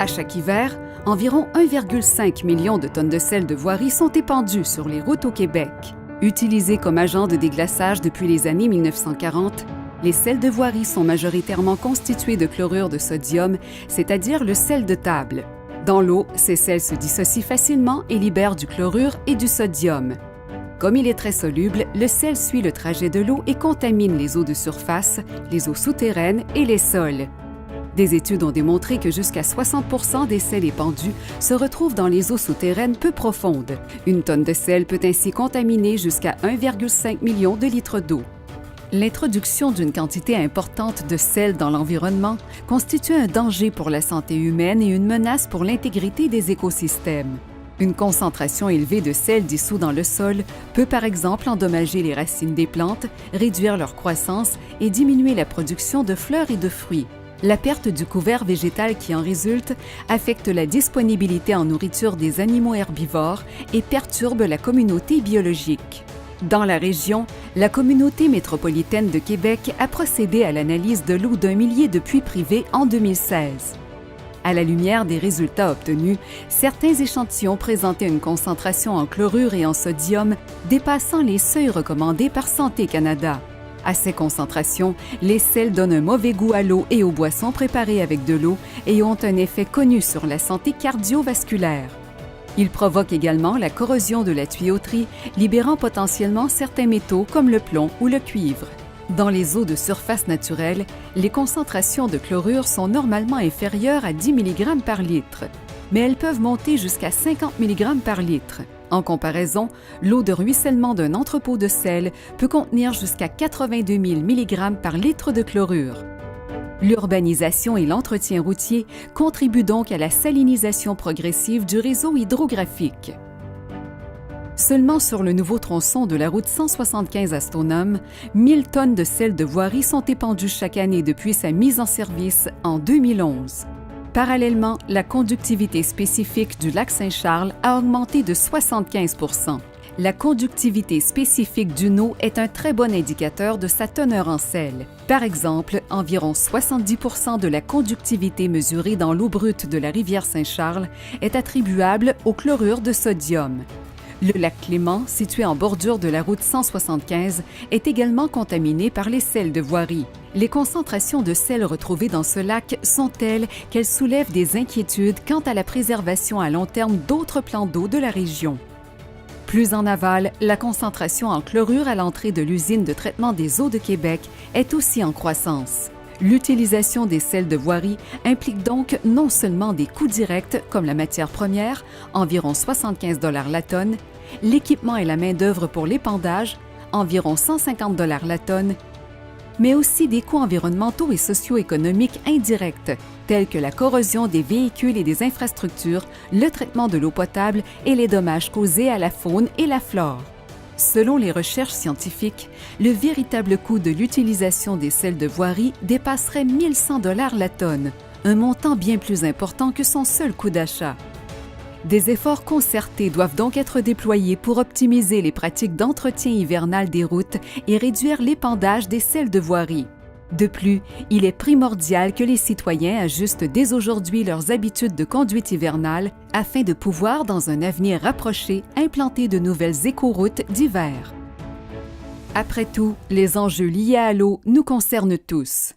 À chaque hiver, environ 1,5 million de tonnes de sel de voirie sont épandues sur les routes au Québec. Utilisés comme agents de déglaçage depuis les années 1940, les sels de voirie sont majoritairement constitués de chlorure de sodium, c'est-à-dire le sel de table. Dans l'eau, ces sels se dissocient facilement et libèrent du chlorure et du sodium. Comme il est très soluble, le sel suit le trajet de l'eau et contamine les eaux de surface, les eaux souterraines et les sols. Des études ont démontré que jusqu'à 60% des sels épandus se retrouvent dans les eaux souterraines peu profondes. Une tonne de sel peut ainsi contaminer jusqu'à 1,5 million de litres d'eau. L'introduction d'une quantité importante de sel dans l'environnement constitue un danger pour la santé humaine et une menace pour l'intégrité des écosystèmes. Une concentration élevée de sel dissous dans le sol peut par exemple endommager les racines des plantes, réduire leur croissance et diminuer la production de fleurs et de fruits. La perte du couvert végétal qui en résulte affecte la disponibilité en nourriture des animaux herbivores et perturbe la communauté biologique. Dans la région, la communauté métropolitaine de Québec a procédé à l'analyse de l'eau d'1 millier de puits privés en 2016. À la lumière des résultats obtenus, certains échantillons présentaient une concentration en chlorure et en sodium dépassant les seuils recommandés par Santé Canada. À ces concentrations, les sels donnent un mauvais goût à l'eau et aux boissons préparées avec de l'eau et ont un effet connu sur la santé cardiovasculaire. Ils provoquent également la corrosion de la tuyauterie, libérant potentiellement certains métaux comme le plomb ou le cuivre. Dans les eaux de surface naturelles, les concentrations de chlorure sont normalement inférieures à 10 mg par litre, mais elles peuvent monter jusqu'à 50 mg par litre. En comparaison, l'eau de ruissellement d'un entrepôt de sel peut contenir jusqu'à 82 000 mg par litre de chlorure. L'urbanisation et l'entretien routier contribuent donc à la salinisation progressive du réseau hydrographique. Seulement sur le nouveau tronçon de la route 175 à Stoneham, 1000 tonnes de sel de voirie sont épandues chaque année depuis sa mise en service en 2011. Parallèlement, la conductivité spécifique du lac Saint-Charles a augmenté de 75 %. La conductivité spécifique d'une eau est un très bon indicateur de sa teneur en sel. Par exemple, environ 70 % de la conductivité mesurée dans l'eau brute de la rivière Saint-Charles est attribuable au chlorure de sodium. Le lac Clément, situé en bordure de la route 175, est également contaminé par les sels de voirie. Les concentrations de sel retrouvées dans ce lac sont telles qu'elles soulèvent des inquiétudes quant à la préservation à long terme d'autres plans d'eau de la région. Plus en aval, la concentration en chlorure à l'entrée de l'usine de traitement des eaux de Québec est aussi en croissance. L'utilisation des sels de voirie implique donc non seulement des coûts directs comme la matière première, environ 75 $ la tonne, l'équipement et la main-d'œuvre pour l'épandage, environ 150 $ la tonne, mais aussi des coûts environnementaux et socio-économiques indirects, tels que la corrosion des véhicules et des infrastructures, le traitement de l'eau potable et les dommages causés à la faune et la flore. Selon les recherches scientifiques, le véritable coût de l'utilisation des sels de voirie dépasserait 1 100 $ la tonne, un montant bien plus important que son seul coût d'achat. Des efforts concertés doivent donc être déployés pour optimiser les pratiques d'entretien hivernal des routes et réduire l'épandage des sels de voirie. De plus, il est primordial que les citoyens ajustent dès aujourd'hui leurs habitudes de conduite hivernale afin de pouvoir, dans un avenir rapproché, implanter de nouvelles écoroutes d'hiver. Après tout, les enjeux liés à l'eau nous concernent tous.